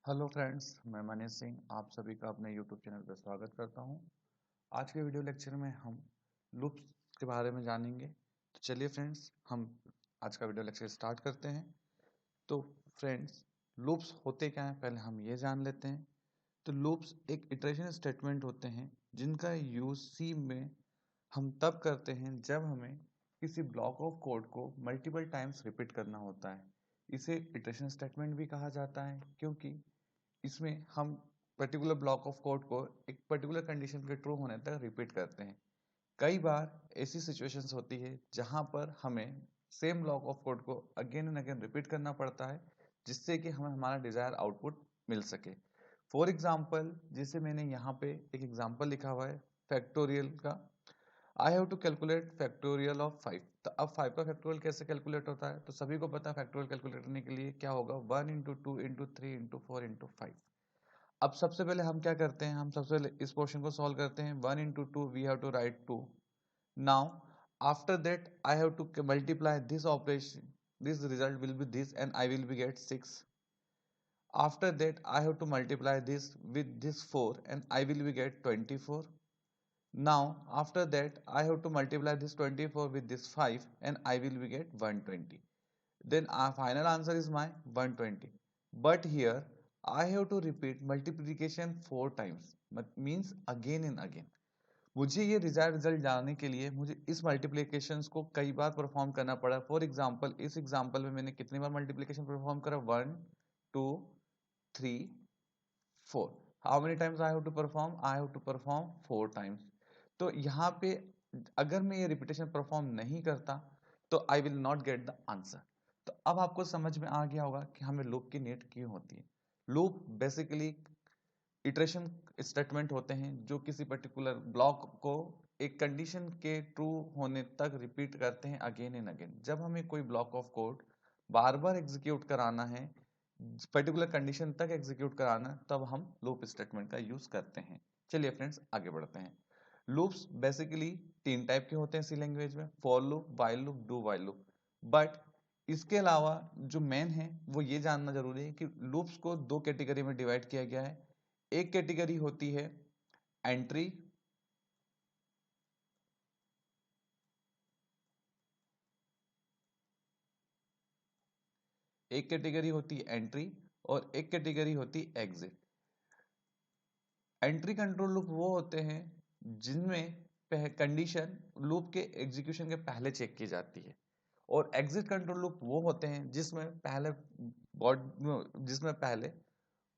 Hello friends, मैं मनीष सिंह आप सभी का अपने यूट्यूब चैनल पर स्वागत करता हूं। आज के वीडियो लेक्चर में हम लूप्स के बारे में जानेंगे। तो चलिए फ्रेंड्स, हम आज का वीडियो लेक्चर स्टार्ट करते हैं। तो फ्रेंड्स, लूप्स होते क्या हैं पहले हम ये जान लेते हैं। तो लूप्स एक इटरेशन स्टेटमेंट होते हैं जिनका यूज सी में हम तब करते हैं जब हमें किसी ब्लॉक ऑफ कोड को मल्टीपल टाइम्स रिपीट करना होता है। इसे इटरेशन स्टेटमेंट भी कहा जाता है क्योंकि इसमें हम पर्टिकुलर ब्लॉक ऑफ कोड को एक पर्टिकुलर कंडीशन के ट्रू होने तक रिपीट करते हैं। कई बार ऐसी सिचुएशंस होती है जहां पर हमें सेम ब्लॉक ऑफ कोड को अगेन एंड अगेन रिपीट करना पड़ता है जिससे कि हमें हमारा डिजायर आउटपुट मिल सके। फॉर एग्जाम्पल, जैसे मैंने यहाँ पे एक एग्जाम्पल लिखा हुआ है फैक्टोरियल का। I have to calculate factorial of 5। तो अब 5 का फैक्टोरियल कैसे कैलकुलेट होता है? तो सभी को पता है फैक्टोरियल कैलकुलेट करने के लिए क्या होगा, 1 इंटू 2 इंटू 3 इंटू 4 इंटू 5। अब सबसे पहले हम क्या करते हैं, हम सबसे पहले इस पोर्शन को सॉल्व करते हैं। 1 into 2 we have to write 2। Now after that I have to multiply this operation, this result will be this and I will be get 6। After that I have to multiply this with this 4 and I will be get 24। Now, after that, I have to multiply this 24 with this 5 and I will be get 120. Then our final answer is my 120. But here, I have to repeat multiplication 4 times. Means again and again. मुझे ये result जानने के लिए मुझे इस multiplications को कई बार perform करना पड़ा। फॉर एग्जांपल, इस एग्जांपल में मैंने कितनी बार मल्टीप्लिकेशन परफॉर्म करा? 1 2 3 4। How many times I have to perform? I have to perform 4 times. तो यहाँ पे अगर मैं ये रिपीटेशन परफॉर्म नहीं करता तो I will not get the answer. तो अब आपको समझ में आ गया होगा कि हमें लूप की नीड क्यों होती है। लूप बेसिकली इटरेशन स्टेटमेंट होते हैं जो किसी पर्टिकुलर ब्लॉक को एक कंडीशन के ट्रू होने तक रिपीट करते हैं अगेन एंड अगेन। जब हमें कोई block of code bar bar execute कराना है, पर्टिकुलर कंडीशन तक एग्जीक्यूट कराना, तब हम लूप स्टेटमेंट का यूज करते हैं। चलिए फ्रेंड्स, आगे बढ़ते हैं। लूप्स बेसिकली 3 टाइप के होते हैं सी लैंग्वेज में, for loop, while loop, do while loop. But इसके अलावा जो मेन है वो ये जानना जरूरी है कि लूप्स को 2 कैटेगरी में डिवाइड किया गया है। एक कैटेगरी होती है एंट्री, एक कैटेगरी होती है एंट्री और एक कैटेगरी होती है एग्जिट। एंट्री कंट्रोल लूप वो होते हैं जिनमें कंडीशन लूप के एग्जीक्यूशन के पहले चेक की जाती है, और एग्जिट कंट्रोल लूप वो होते हैं जिसमें पहले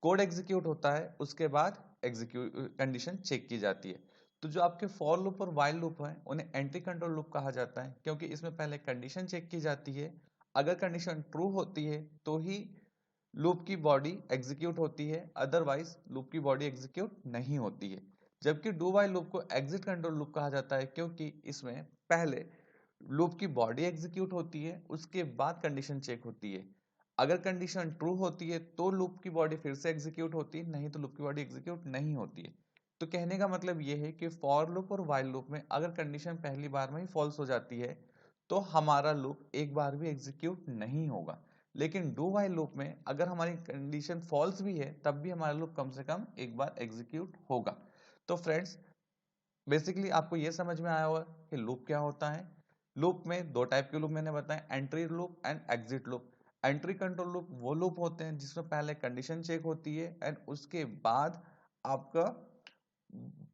कोड एग्जीक्यूट होता है, उसके बाद एग्जीक्यूट कंडीशन चेक की जाती है। तो जो आपके फॉर लूप और व्हाइल लूप है उन्हें एंट्री कंट्रोल लूप कहा जाता है क्योंकि इसमें पहले कंडीशन चेक की जाती है। अगर कंडीशन ट्रू होती है तो ही लूप की बॉडी एग्जीक्यूट होती है, अदरवाइज लूप की बॉडी एग्जीक्यूट नहीं होती है। जबकि डू व्हाइल लूप को एग्जिट कंट्रोल लूप कहा जाता है क्योंकि इसमें पहले लूप की बॉडी एग्जीक्यूट होती है, उसके बाद कंडीशन चेक होती है। अगर कंडीशन ट्रू होती है तो लूप की बॉडी फिर से एग्जीक्यूट होती है, नहीं तो लूप की बॉडी एग्जीक्यूट नहीं होती है। तो कहने का मतलब यह है कि फॉर लूप और व्हाइल लूप में अगर कंडीशन पहली बार में ही फॉल्स हो जाती है तो हमारा लूप एक बार भी एग्जीक्यूट नहीं होगा। लेकिन डू व्हाइल लूप में अगर हमारी कंडीशन फॉल्स भी है तब भी हमारा लूप कम से कम एक बार एग्जीक्यूट होगा। तो फ्रेंड्स, बेसिकली आपको यह समझ में आया होगा कि लूप क्या होता है। लूप में 2 टाइप के लूप मैंने बताए, entry loop and exit loop. Entry control loop वो लूप होते हैं जिसमें पहले कंडीशन चेक होती है एंड उसके बाद आपका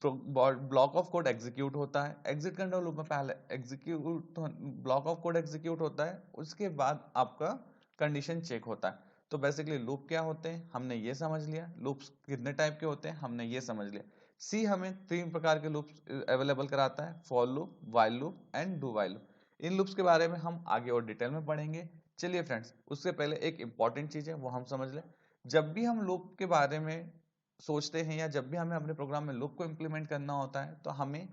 ब्लॉक ऑफ कोड एग्जीक्यूट होता है। एग्जिट कंट्रोल लूप में पहले execute block of code execute होता है, उसके बाद आपका कंडीशन चेक होता है। तो बेसिकली लूप क्या होते हैं हमने ये समझ लिया, लूप्स कितने टाइप के होते हैं हमने ये समझ लिया। सी हमें 3 प्रकार के लूप्स अवेलेबल कराता है, for loop, while loop and do while loop. In loops के बारे में हम आगे और डिटेल में पढ़ेंगे। चलिए फ्रेंड्स, उससे पहले एक इंपॉर्टेंट चीज है वो हम समझ लें। जब भी हम लूप के बारे में सोचते हैं या जब भी हमें अपने प्रोग्राम में लूप को इंप्लीमेंट करना होता है तो हमें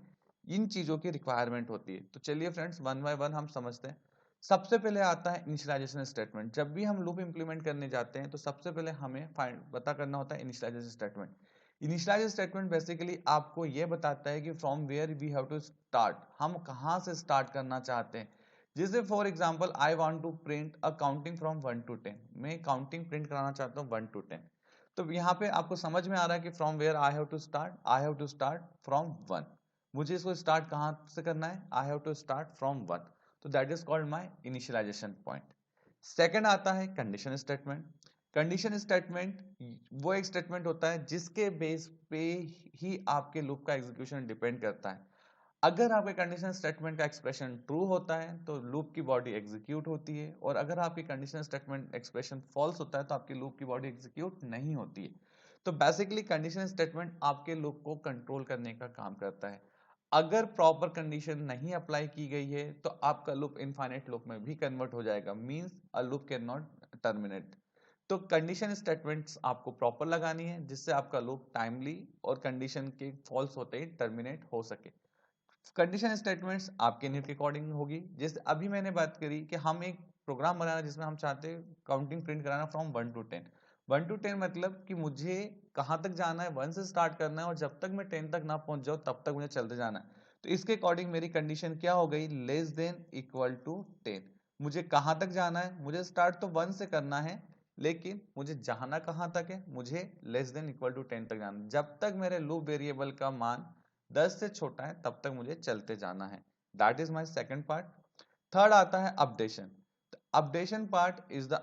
इन चीजों की रिक्वायरमेंट होती है। तो चलिए फ्रेंड्स, वन बाय वन हम समझते हैं। सबसे पहले आता है इनिशियलाइजेशन स्टेटमेंट। जब भी हम लूप इंप्लीमेंट करने जाते हैं तो सबसे पहले हमें फाइंड पता करना होता है initialization statement. Initialization statement basically आपको यह बताता है कि from where we have to start, हम कहां से स्टार्ट करना चाहते हैं। जैसे for example, I want to print a counting from 1 to 10, मैं काउंटिंग प्रिंट कराना चाहता हूं 1 to 10। तो यहाँ पे आपको समझ में आ रहा है कि from where I have to start from 1। मुझे इसको स्टार्ट कहाँ से करना है, I have to start from 1, तो that is called my initialization point. Second आता है कंडीशन स्टेटमेंट। कंडीशन स्टेटमेंट वो एक स्टेटमेंट होता है जिसके बेस पे ही आपके लूप का एग्जीक्यूशन डिपेंड करता है। अगर आपके कंडीशन स्टेटमेंट का एक्सप्रेशन ट्रू होता है तो लूप की बॉडी एग्जीक्यूट होती है, और अगर आपकी कंडीशन स्टेटमेंट एक्सप्रेशन फॉल्स होता है तो आपकी लूप की बॉडी एग्जीक्यूट नहीं होती है। तो बेसिकली कंडीशन स्टेटमेंट आपके लूप को कंट्रोल करने का काम करता है। अगर प्रॉपर कंडीशन नहीं अप्लाई की गई है तो आपका लूप इनफाइनाइट लूप में भी कन्वर्ट हो जाएगा, means a loop can not terminate. तो कंडीशन स्टेटमेंट्स आपको प्रॉपर लगानी है जिससे आपका लूप टाइमली और कंडीशन के फॉल्स होते ही टर्मिनेट हो सके। कंडीशन स्टेटमेंट्स आपके नीड के अकॉर्डिंग होगी। जैसे अभी मैंने बात करी कि हम एक प्रोग्राम बनाना जिसमें हम चाहते हैं काउंटिंग प्रिंट कराना फ्रॉम 1 to 10। 1 to 10 मतलब कि मुझे कहाँ तक जाना है, 1 से स्टार्ट करना है और जब तक मैं 10 तक ना पहुंच जाऊं तब तक मुझे चलते जाना है। तो इसके अकॉर्डिंग मेरी कंडीशन क्या हो गई, लेस देन इक्वल टू 10। मुझे कहाँ तक जाना है, मुझे स्टार्ट तो 1 से करना है लेकिन मुझे जाना कहाँ तक है, मुझे लेस देन इक्वल टू 10 तक जाना है। जब तक मेरे लूप वेरिएबल का मान 10 से छोटा है तब तक मुझे चलते जाना है। That is my second part. Third आता है updation. Updation part is the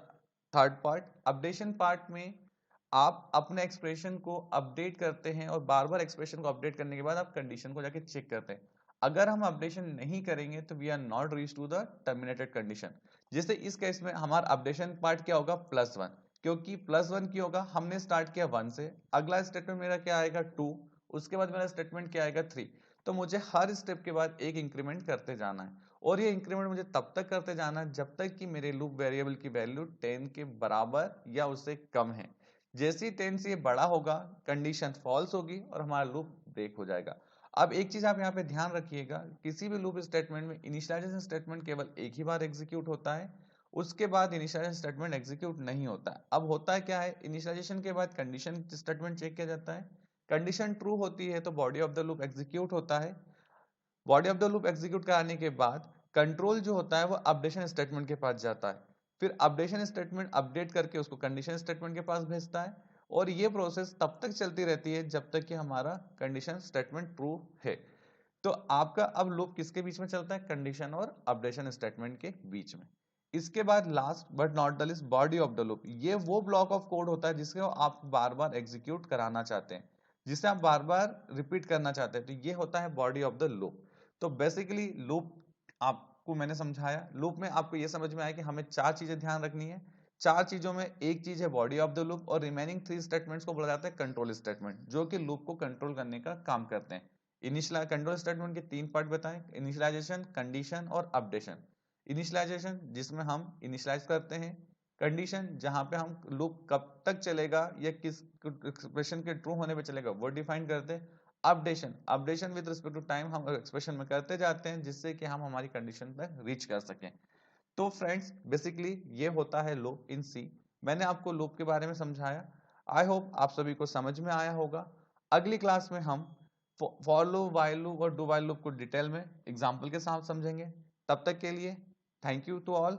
third part. Updation part में आप अपने एक्सप्रेशन को अपडेट करते हैं और बार बार एक्सप्रेशन को अपडेट करने के बाद आप कंडीशन को जाके चेक करते हैं। अगर हम अपडेशन नहीं करेंगे तो we are not reach to the terminated condition. जैसे इस केस में हमारा अपडेशन पार्ट क्या होगा, +1, क्योंकि +1 की होगा, हमने स्टार्ट किया 1 से, अगला स्टेटमेंट मेरा क्या आएगा 2, उसके बाद मेरा स्टेटमेंट क्या आएगा 3। तो मुझे हर स्टेप के बाद एक इंक्रीमेंट करते जाना है, और ये इंक्रीमेंट मुझे तब तक करते जाना है जब तक कि मेरे लूप वेरिएबल की वैल्यू 10 के बराबर या उससे कम है। जैसे ही 10 से ये बड़ा होगा कंडीशन फॉल्स होगी और हमारा लूप ब्रेक हो जाएगा। अब एक चीज आप यहाँ पे ध्यान रखिएगा, किसी भी लूप स्टेटमेंट में इनिशियलाइजेशन स्टेटमेंट केवल एक ही बार एग्जीक्यूट होता है, उसके बाद इनिशियलाइजेशन स्टेटमेंट एग्जीक्यूट नहीं होता है। अब होता है क्या है, इनिशियलाइजेशन के बाद कंडीशन स्टेटमेंट चेक किया जाता है, कंडीशन ट्रू होती है तो body of the loop execute होता है। Body of the loop execute कराने के बाद कंट्रोल जो होता है वो अपडेशन स्टेटमेंट के पास जाता है, फिर अपडेशन स्टेटमेंट अपडेट करके उसको कंडीशन स्टेटमेंट के पास भेजता है, और ये प्रोसेस तब तक चलती रहती है जब तक कि हमारा कंडीशन स्टेटमेंट ट्रू है। तो आपका अब लूप किसके बीच में चलता है, कंडीशन और अपडेशन स्टेटमेंट के बीच में। इसके बाद last but not the list body of the loop, ये वो ब्लॉक ऑफ कोड होता है जिसको आप बार बार एग्जीक्यूट कराना चाहते हैं, जिसे आप बार बार रिपीट करना चाहते हैं, तो ये होता है बॉडी ऑफ द लूप। तो बेसिकली लूप आपको मैंने समझाया, लूप में आपको ये समझ में आया कि हमें 4 चीजें ध्यान रखनी है। 4 चीजों में एक चीज है बॉडी ऑफ द लूप, और रिमेनिंग 3 स्टेटमेंट्स को बोला जाता है कंट्रोल स्टेटमेंट, जो कि लूप को कंट्रोल करने का काम करते हैं। इनिशियल कंट्रोल स्टेटमेंट के 3 पार्ट बताएं, इनिशियलाइजेशन, कंडीशन और अपडेशन। इनिशियलाइजेशन जिसमें हम इनिशियलाइज करते हैं, कंडीशन जहां पे हम लूप कब तक चलेगा या किस एक्सप्रेशन के ट्रू होने पे चलेगा वो डिफाइन करते हैं। Updation, updation with respect to time हम एक्सप्रेशन में करते जाते हैं जिससे कि हम हमारी कंडीशन तक रीच कर सकें। तो फ्रेंड्स बेसिकली ये होता है लूप इन सी। मैंने आपको लूप के बारे में समझाया, आई होप आप सभी को समझ में आया होगा। अगली क्लास में हम फॉर लूप, व्हाइल लूप और डू व्हाइल लूप को डिटेल में एग्जांपल के साथ समझेंगे। तब तक के लिए थैंक यू टू ऑल।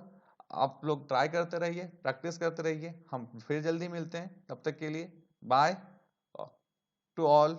आप लोग ट्राई करते रहिए, प्रैक्टिस करते रहिए, हम फिर जल्दी मिलते हैं। तब तक के लिए बाय टू ऑल।